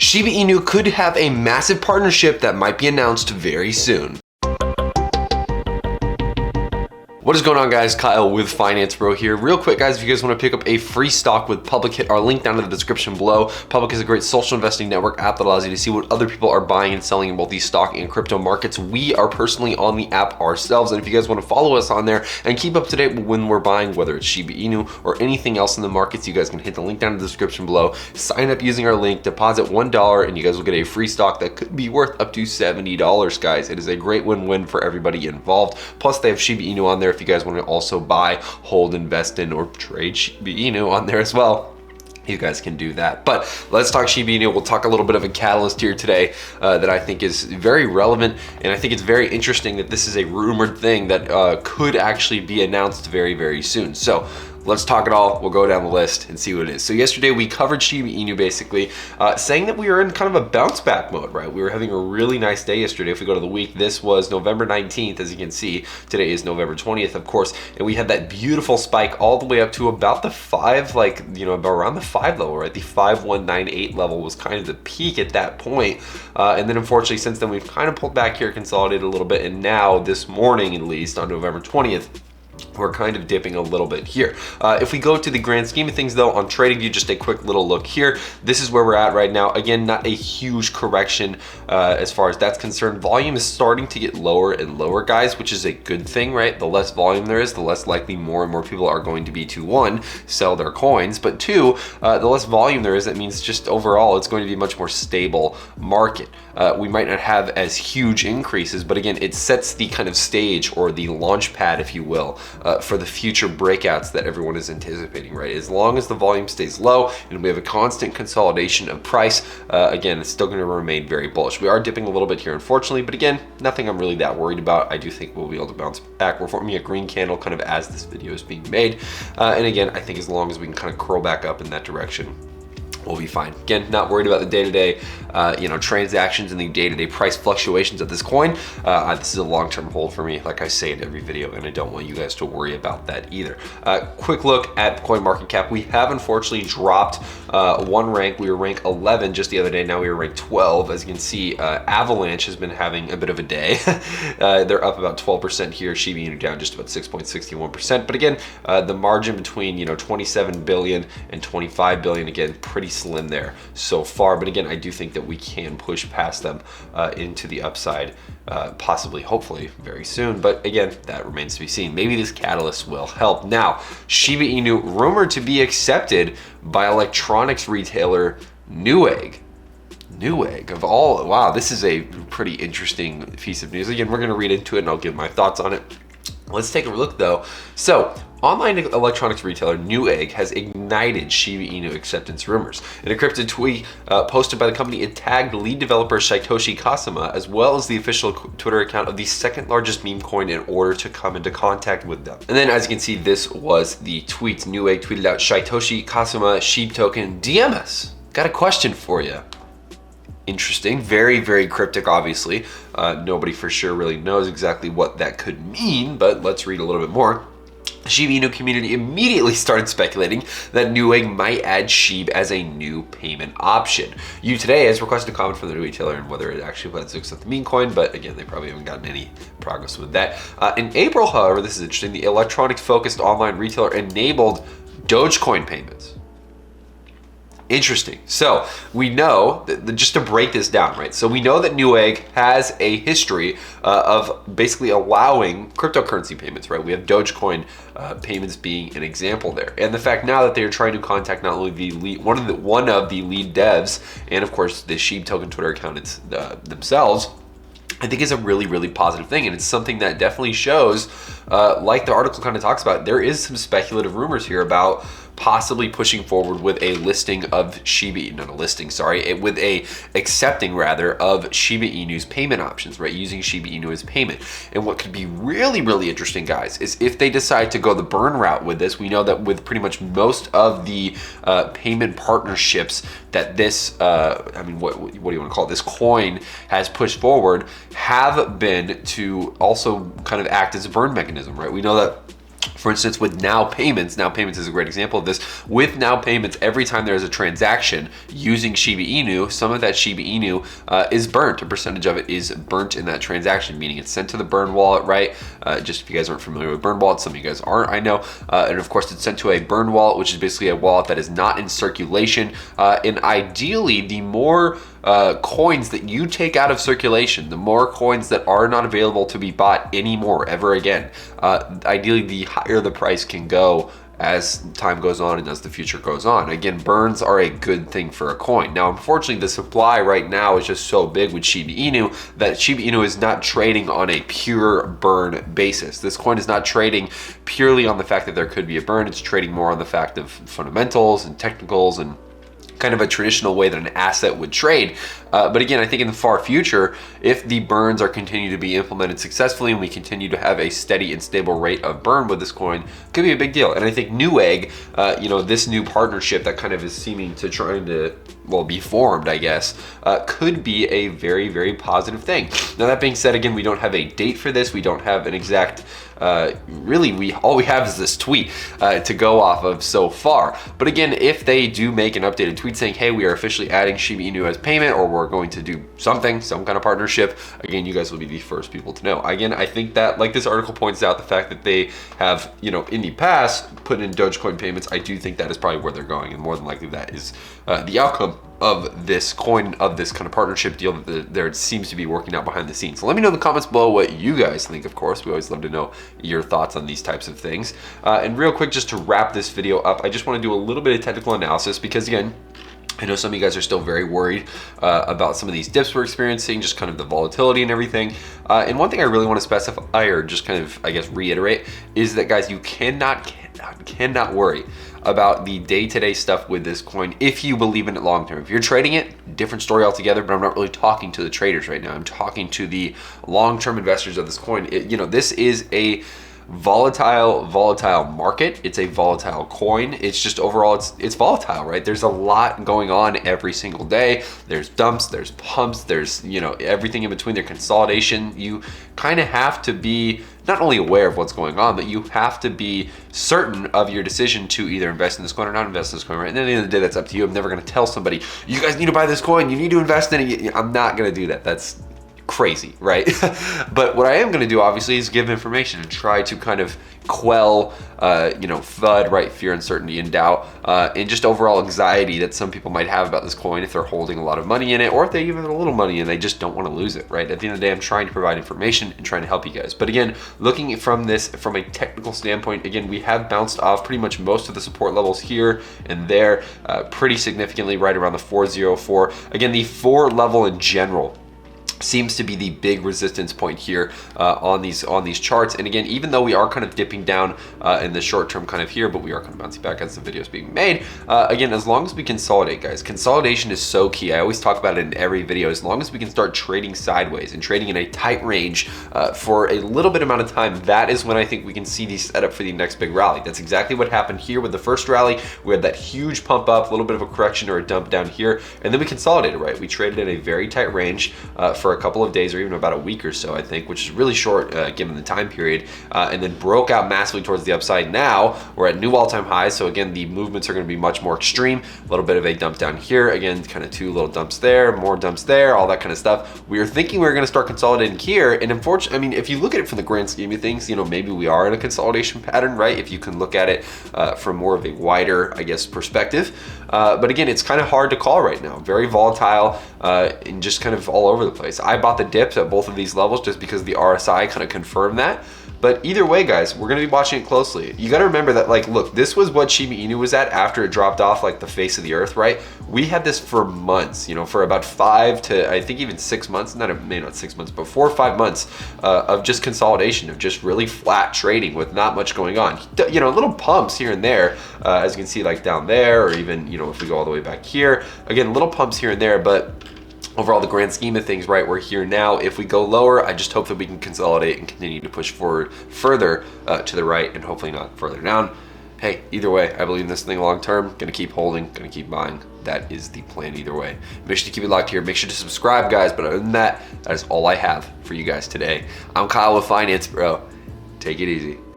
Shiba Inu could have a massive partnership that might be announced very soon. What is going on, guys? Kyle with Finance Bro here. Real quick, guys, if you guys want to pick up a free stock with Public, hit our link down in the description below. Public is a great social investing network app that allows you to see what other people are buying and selling in both the stock and crypto markets. We are personally on the app ourselves, and if you guys want to follow us on there and keep up to date when we're buying, whether it's Shiba Inu or anything else in the markets, you guys can hit the link down in the description below. Sign up using our link, deposit $1, and you guys will get a free stock that could be worth up to $70, guys. It is a great win-win for everybody involved. Plus, they have Shiba Inu on there if you guys want to also buy, hold, invest in, or trade Shiba Inu on there as well. You guys can do that. But let's talk Shiba Inu. We'll talk a little bit of a catalyst here today that I think is very relevant, and I think it's very interesting that this is a rumored thing that could actually be announced very, very soon. So let's talk it all. We'll go down the list and see what it is. So yesterday we covered Shiba Inu basically, saying that we were in kind of a bounce back mode, right? We were having a really nice day yesterday. If we go to the week, this was November 19th, as you can see. Today is November 20th, of course, and we had that beautiful spike all the way up to about the around the 5 level, right? The 5198 level was kind of the peak at that point. And then unfortunately, since then, we've kind of pulled back here, consolidated a little bit, and now this morning, at least on November 20th, we're kind of dipping a little bit here. If we go to the grand scheme of things though, on TradingView, just a quick little look here. This is where we're at right now. Again, not a huge correction as far as that's concerned. Volume is starting to get lower and lower, guys, which is a good thing, right? The less volume there is, the less likely more and more people are going to be to, one, sell their coins, but two, the less volume there is, that means just overall it's going to be a much more stable market. We might not have as huge increases, but again, it sets the kind of stage or the launch pad, if you will, for the future breakouts that everyone is anticipating, right? As long as the volume stays low and we have a constant consolidation of price, again, it's still going to remain very bullish. We are dipping a little bit here, unfortunately, but again, nothing I'm really that worried about. I do think we'll be able to bounce back. We're forming a green candle kind of as this video is being made. And again, I think as long as we can kind of curl back up in that direction, we'll be fine. Again, not worried about the day-to-day, transactions and the day-to-day price fluctuations of this coin. This is a long-term hold for me, like I say in every video, and I don't want you guys to worry about that either. Quick look at coin market cap. We have unfortunately dropped one rank. We were rank 11 just the other day. Now we are rank 12. As you can see, Avalanche has been having a bit of a day. They're up about 12% here. Shiba Inu down just about 6.61%. But again, the margin between 27 billion and 25 billion, again, pretty slim there so far. But again, I do think that we can push past them into the upside, possibly, hopefully, very soon. But again, that remains to be seen. Maybe this catalyst will help. Now, Shiba Inu rumored to be accepted by electronics retailer Newegg. Newegg of all, wow, this is a pretty interesting piece of news. Again, we're going to read into it and I'll give my thoughts on it. Let's take a look though. So, online electronics retailer Newegg has ignited Shiba Inu acceptance rumors. In a encrypted tweet posted by the company, it tagged lead developer Satoshi Kasama as well as the official Twitter account of the second largest meme coin in order to come into contact with them. And then, as you can see, this was the tweet. Newegg tweeted out, "Satoshi Kasama Shib token DM us. Got a question for you." Interesting, very, very cryptic, obviously. Nobody for sure really knows exactly what that could mean, but let's read a little bit more. The Shiba Inu community immediately started speculating that Newegg might add Shib as a new payment option. You today has requested a comment from the retailer and whether it actually plans to accept the meme coin, but again, they probably haven't gotten any progress with that. In April, however, this is interesting, the electronics-focused online retailer enabled Dogecoin payments. Interesting. So we know that, just to break this down, right? So we know that Newegg has a history of basically allowing cryptocurrency payments, right? We have Dogecoin payments being an example there, and the fact now that they are trying to contact not only the lead, one of the lead devs, and of course the Shib token Twitter account themselves, I think is a really, really positive thing. And it's something that definitely shows, like the article kind of talks about, there is some speculative rumors here about possibly pushing forward with a listing of Shiba, not a listing, sorry, with a accepting rather of Shiba Inu's payment options, right? Using Shiba Inu as payment. And what could be really, really interesting, guys, is if they decide to go the burn route with this. We know that with pretty much most of the payment partnerships that this, what do you want to call it, this coin has pushed forward, have been to also kind of act as a burn mechanism, right? We know that For instance, with Now Payments is a great example of this. With Now Payments, every time there's a transaction using Shiba Inu, some of that Shiba Inu is burnt. A percentage of it is burnt in that transaction, meaning it's sent to the burn wallet, right? Just if you guys aren't familiar with burn wallets, some of you guys aren't, I know. And of course, it's sent to a burn wallet, which is basically a wallet that is not in circulation. And ideally, the more coins that you take out of circulation, the more coins that are not available to be bought anymore ever again, ideally the higher the price can go as time goes on and as the future goes on. Again, burns are a good thing for a coin. Now, unfortunately, the supply right now is just so big with Shiba Inu that Shiba Inu is not trading on a pure burn basis. This coin is not trading purely on the fact that there could be a burn. It's trading more on the fact of fundamentals and technicals and kind of a traditional way that an asset would trade. But again, I think in the far future, if the burns are continued to be implemented successfully and we continue to have a steady and stable rate of burn with this coin, could be a big deal. And I think Newegg, this new partnership that kind of is seeming to trying to, well, be formed, I guess, could be a very, very positive thing. Now, that being said, again, we don't have a date for this. We don't have an exact, really, all we have is this tweet to go off of so far. But again, if they do make an updated tweet saying, hey, we are officially adding Shiba Inu as payment, or we're going to do something, some kind of partnership, again, you guys will be the first people to know. Again, I think that, like this article points out, the fact that they have, in the past put in Dogecoin payments, I do think that is probably where they're going, and more than likely that is the outcome of this coin, of this kind of partnership deal that there seems to be working out behind the scenes. So let me know in the comments below what you guys think. Of course, we always love to know your thoughts on these types of things. And real quick, just to wrap this video up, I just want to do a little bit of technical analysis because, again, I know some of you guys are still very worried about some of these dips we're experiencing, just kind of the volatility and everything. And one thing I really want to specify, or just kind of, I guess, reiterate, is that, guys, you cannot worry about the day-to-day stuff with this coin if you believe in it long-term. If you're trading it, different story altogether, but I'm not really talking to the traders right now. I'm talking to the long-term investors of this coin. This is a volatile market. It's a volatile coin. It's just overall, it's volatile, right? There's a lot going on every single day. There's dumps, there's pumps, there's, everything in between. There's consolidation. You kind of have to be not only aware of what's going on, but you have to be certain of your decision to either invest in this coin or not invest in this coin, right? And at the end of the day, that's up to you. I'm never going to tell somebody, you guys need to buy this coin, you need to invest in it. I'm not going to do that. That's crazy, right? But what I am going to do, obviously, is give information and try to kind of quell, FUD, right? Fear, uncertainty, and doubt, and just overall anxiety that some people might have about this coin if they're holding a lot of money in it, or if they even have a little money and they just don't want to lose it, right? At the end of the day, I'm trying to provide information and trying to help you guys. But again, looking from this from a technical standpoint, again, we have bounced off pretty much most of the support levels here and there, pretty significantly, right around the 404. Again, the 4 level in general seems to be the big resistance point here on these charts. And again, even though we are kind of dipping down in the short term kind of here, but we are kind of bouncing back as the video is being made, again, as long as we consolidate, guys, consolidation is so key. I always talk about it in every video. As long as we can start trading sideways and trading in a tight range for a little bit amount of time, that is when I think we can see these set up for the next big rally. That's exactly what happened here with the first rally. We had that huge pump up, a little bit of a correction or a dump down here, and then we consolidated, right? We traded in a very tight range for a couple of days or even about a week or so, I think, which is really short given the time period, and then broke out massively towards the upside. Now we're at new all-time highs, so again, the movements are going to be much more extreme. A little bit of a dump down here, again, kind of 2 little dumps there, more dumps there, all that kind of stuff. We were thinking we were going to start consolidating here, and unfortunately, I mean, if you look at it from the grand scheme of things, maybe we are in a consolidation pattern, right? If you can look at it from more of a wider, I guess, perspective. But again, it's kind of hard to call right now. Very volatile and just kind of all over the place. I bought the dips at both of these levels just because the RSI kind of confirmed that. But either way, guys, we're going to be watching it closely. You got to remember that, like, look, this was what Shiba Inu was at after it dropped off like the face of the earth, right? We had this for months, for about 5 to, I think, even 6 months, maybe not 6 months, but 4 or 5 months of just consolidation, of just really flat trading with not much going on. Little pumps here and there, as you can see, like down there, or even, if we go all the way back here, again, little pumps here and there, but overall, the grand scheme of things, right, we're here now. If we go lower, I just hope that we can consolidate and continue to push forward further to the right and hopefully not further down. Hey, either way, I believe in this thing long term. Gonna keep holding, gonna keep buying. That is the plan either way. Make sure to keep it locked here. Make sure to subscribe, guys. But other than that, that is all I have for you guys today. I'm Kyle with Finance Bro. Take it easy.